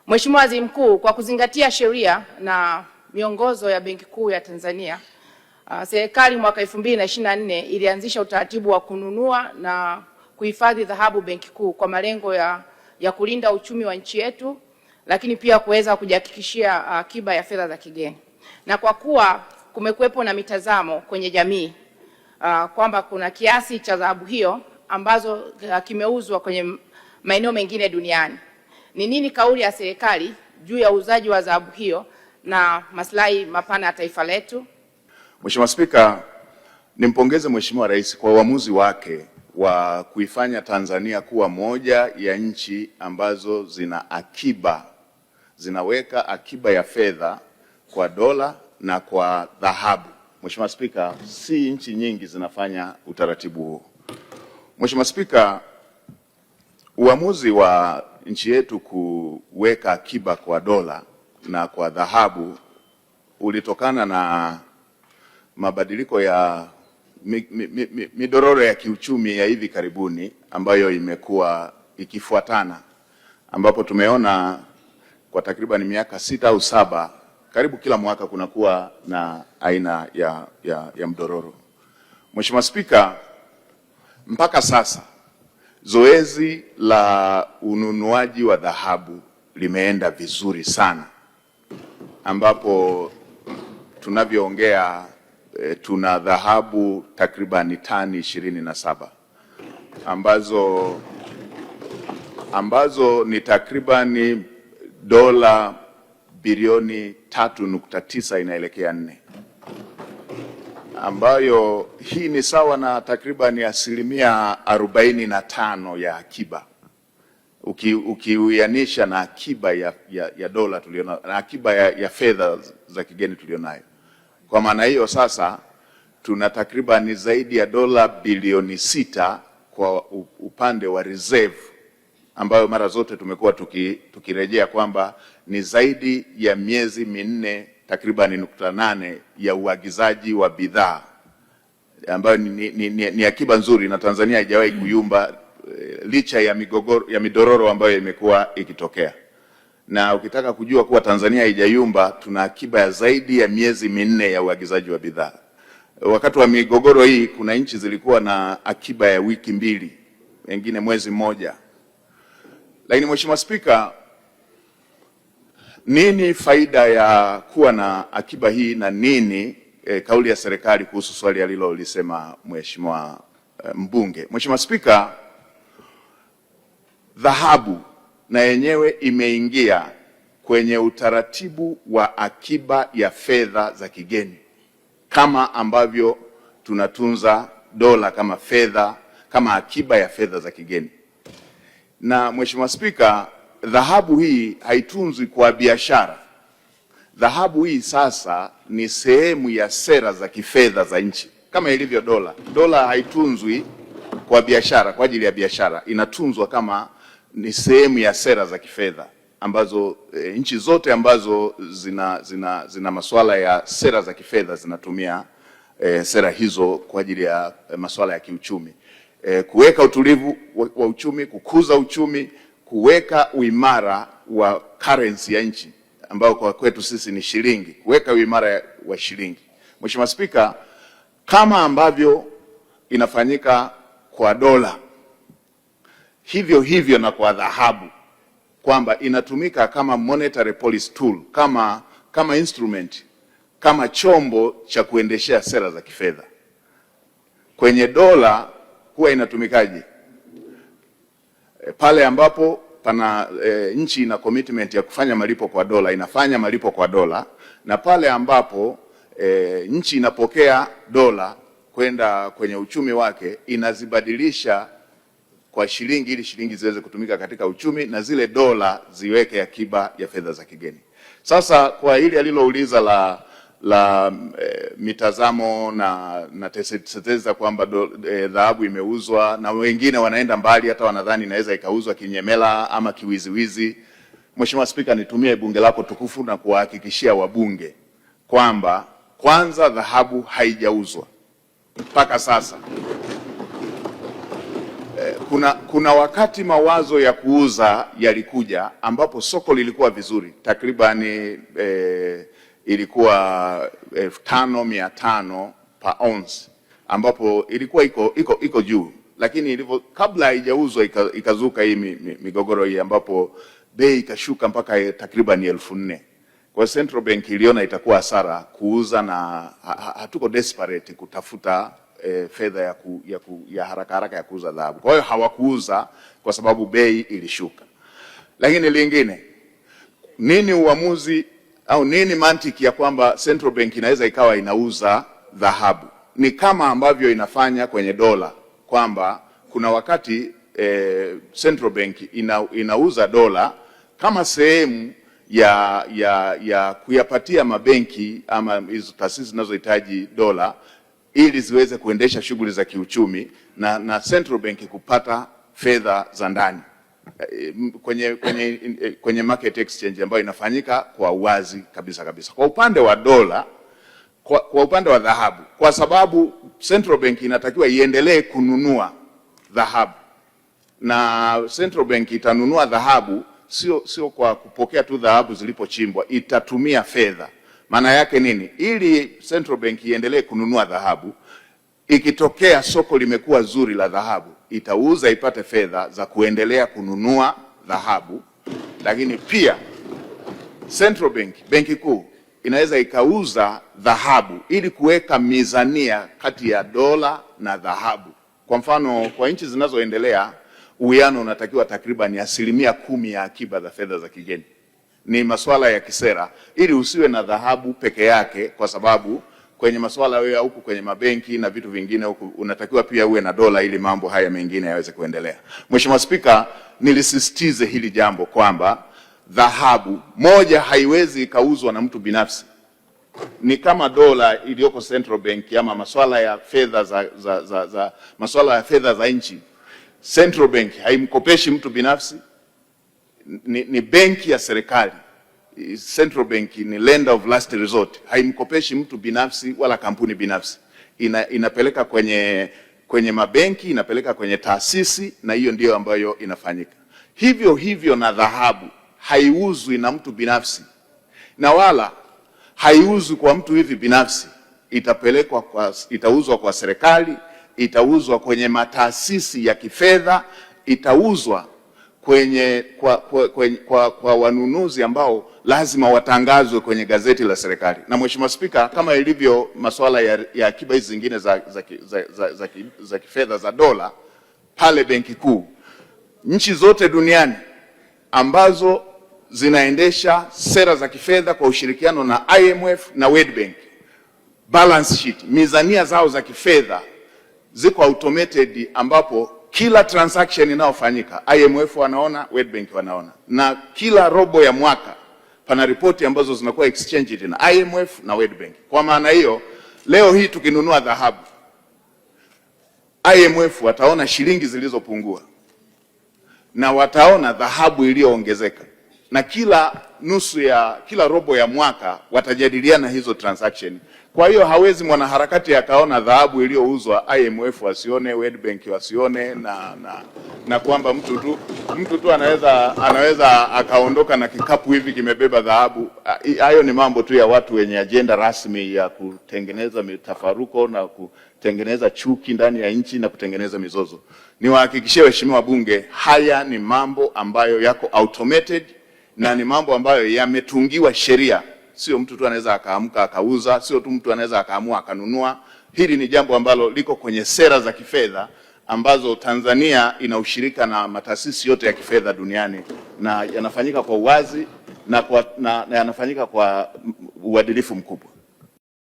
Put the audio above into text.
Mheshimiwa Waziri Mkuu, kwa kuzingatia sheria na miongozo ya Benki Kuu ya Tanzania, serikali mwaka 2024 ilianzisha utaratibu wa kununua na kuhifadhi dhahabu Benki Kuu kwa malengo ya kulinda uchumi wa nchi yetu, lakini pia kuweza kujihakikishia akiba ya fedha za kigeni. Na kwa kuwa kumekuwepo na mitazamo kwenye jamii kwamba kuna kiasi cha dhahabu hiyo ambazo kimeuzwa kwenye maeneo mengine duniani, ni nini kauli ya serikali juu ya uuzaji wa dhahabu hiyo na maslahi mapana ya taifa letu? Mheshimiwa Spika, nimpongeze Mheshimiwa Rais kwa uamuzi wake wa kuifanya Tanzania kuwa moja ya nchi ambazo zinaweka akiba ya fedha kwa dola na kwa dhahabu. Mheshimiwa Spika, si nchi nyingi zinafanya utaratibu huo. Mheshimiwa Spika, uamuzi wa nchi yetu kuweka akiba kwa dola na kwa dhahabu ulitokana na mabadiliko ya midororo ya kiuchumi ya hivi karibuni ambayo imekuwa ikifuatana, ambapo tumeona kwa takriban miaka 6 au 7 karibu kila mwaka kunakuwa na aina ya mdororo. Mheshimiwa Spika, mpaka sasa zoezi la ununuaji wa dhahabu limeenda vizuri sana, ambapo tunavyoongea tuna dhahabu takribani tani 27 ambazo ni takribani dola bilioni 3.9 inaelekea 4, ambayo hii ni sawa na takribani 45% ya akiba ukiuianisha na akiba ya dola tulionayo na akiba ya fedha za kigeni tulionayo. Kwa maana hiyo sasa tuna takribani zaidi ya dola bilioni 6 kwa upande wa reserve, ambayo mara zote tumekuwa tukirejea kwamba ni zaidi ya miezi 4 takribani 8 ya uagizaji wa bidhaa, ambayo ni akiba nzuri, na Tanzania haijawahi kuyumba licha ya midororo ambayo imekuwa ikitokea. Na ukitaka kujua kuwa Tanzania haijayumba, tuna akiba ya zaidi ya miezi 4 ya uagizaji wa bidhaa. Wakati wa migogoro hii kuna nchi zilikuwa na akiba ya wiki 2, wengine mwezi mmoja. Lakini Mheshimiwa Spika, nini faida ya kuwa na akiba hii na nini kauli ya serikali kuhusu swali alilolisema Mheshimiwa mbunge? Mheshimiwa Spika, dhahabu na yenyewe imeingia kwenye utaratibu wa akiba ya fedha za kigeni, kama ambavyo tunatunza dola kama akiba ya fedha za kigeni. Na Mheshimiwa Spika, dhahabu hii haitunzwi kwa biashara. Dhahabu hii sasa ni sehemu ya sera za kifedha za nchi kama ilivyo dola. Dola haitunzwi kwa biashara, kwa ajili ya biashara, inatunzwa kama ni sehemu ya sera za kifedha ambazo nchi zote ambazo zina masuala ya sera za kifedha zinatumia sera hizo kwa ajili ya masuala ya kiuchumi, kuweka utulivu wa uchumi, kukuza uchumi, kuweka uimara wa currency ya nchi ambao kwa kwetu sisi ni shilingi, kuweka uimara wa shilingi. Mheshimiwa Spika, kama ambavyo inafanyika kwa dola, hivyo na kwa dhahabu, kwamba inatumika kama monetary policy tool, kama instrument, kama chombo cha kuendeshea sera za kifedha. Kwenye dola huwa inatumikaje? Pale ambapo pana nchi ina commitment ya kufanya malipo kwa dola, inafanya malipo kwa dola, na pale ambapo nchi inapokea dola kwenda kwenye uchumi wake, inazibadilisha kwa shilingi ili shilingi ziweze kutumika katika uchumi na zile dola ziweke akiba ya fedha za kigeni. Sasa kwa hili alilouliza la mitazamo na tetezi kwamba dhahabu imeuzwa, na wengine wanaenda mbali hata wanadhani inaweza ikauzwa kinyemela ama kiwiziwizi. Mheshimiwa Spika, nitumie bunge lako tukufu na kuwahakikishia wabunge kwamba kwanza dhahabu haijauzwa mpaka sasa. kuna wakati mawazo ya kuuza yalikuja ambapo soko lilikuwa vizuri, takribani ilikuwa 5,500 per ounce, ambapo ilikuwa iko juu, lakini kabla haijauzwa ikazuka hii migogoro hii, ambapo bei ikashuka mpaka takriban 4,000. Kwa Central Bank iliona itakuwa hasara kuuza, na hatuko desperate kutafuta fedha ya haraka haraka ya kuuza dhahabu. Kwa hiyo hawakuuza kwa sababu bei ilishuka. Lakini lingine, nini uamuzi au nini mantiki ya kwamba Central Bank inaweza ikawa inauza dhahabu? Ni kama ambavyo inafanya kwenye dola, kwamba kuna wakati Central Bank inauza dola kama sehemu ya kuyapatia mabenki ama hizo taasisi zinazohitaji dola ili ziweze kuendesha shughuli za kiuchumi, na Central Bank kupata fedha za ndani kwenye market exchange ambayo inafanyika kwa uwazi kabisa. Kwa upande wa dola, kwa upande wa dhahabu, kwa sababu Central Bank inatakiwa iendelee kununua dhahabu, na Central Bank itanunua dhahabu sio kwa kupokea tu dhahabu zilipochimbwa, itatumia fedha. Maana yake nini? Ili Central Bank iendelee kununua dhahabu, ikitokea soko limekuwa zuri la dhahabu, itauza ipate fedha za kuendelea kununua dhahabu. Lakini pia Central Bank, benki kuu, inaweza ikauza dhahabu ili kuweka mizania kati ya dola na dhahabu. Kwa mfano, kwa nchi zinazoendelea uwiano unatakiwa takriban 10% ya akiba za fedha za kigeni. Ni masuala ya kisera, ili usiwe na dhahabu peke yake, kwa sababu kwenye masuala ya huku kwenye mabenki na vitu vingine huku unatakiwa pia uwe na dola ili mambo haya mengine yaweze kuendelea. Mheshimiwa Spika, nilisisitize hili jambo kwamba dhahabu moja haiwezi ikauzwa na mtu binafsi. Ni kama dola iliyoko Central Bank ama masuala ya fedha masuala ya fedha za nchi. Central Bank haimkopeshi mtu binafsi, ni benki ya serikali. Central Bank ni lender of last resort, haimkopeshi mtu binafsi wala kampuni binafsi. Inapeleka kwenye mabenki, inapeleka kwenye taasisi, na hiyo ndio ambayo inafanyika. Hivyo na dhahabu haiuzwi na mtu binafsi, na wala haiuzwi kwa mtu hivi binafsi. Itauzwa kwa serikali, itauzwa kwenye mataasisi ya kifedha, itauzwa kwa wanunuzi ambao lazima watangazwe kwenye gazeti la serikali. Na Mheshimiwa Spika, kama ilivyo masuala ya akiba hizi zingine za kifedha za dola pale benki kuu, nchi zote duniani ambazo zinaendesha sera za kifedha kwa ushirikiano na IMF na World Bank, balance sheet, mizania zao za kifedha ziko automated, ambapo kila transaction inayofanyika IMF wanaona, World Bank wanaona, na kila robo ya mwaka pana ripoti ambazo zinakuwa exchanged na IMF na World Bank. Kwa maana hiyo, leo hii tukinunua dhahabu, IMF wataona shilingi zilizopungua na wataona dhahabu iliyoongezeka, na kila robo ya mwaka watajadiliana hizo transaction. Kwa hiyo hawezi mwanaharakati akaona dhahabu iliyouzwa IMF wasione, World Bank wasione, na kwamba mtu tu anaweza akaondoka na kikapu hivi kimebeba dhahabu. Hayo ni mambo tu ya watu wenye ajenda rasmi ya kutengeneza mitafaruko na kutengeneza chuki ndani ya nchi na kutengeneza mizozo. Niwahakikishie waheshimiwa wabunge, haya ni mambo ambayo yako automated na ni mambo ambayo yametungiwa sheria. Sio mtu tu anaweza akaamka akauza, sio tu mtu anaweza akaamua akanunua. Hili ni jambo ambalo liko kwenye sera za kifedha ambazo Tanzania ina ushirika na mataasisi yote ya kifedha duniani, na yanafanyika kwa uwazi na yanafanyika kwa uadilifu mkubwa.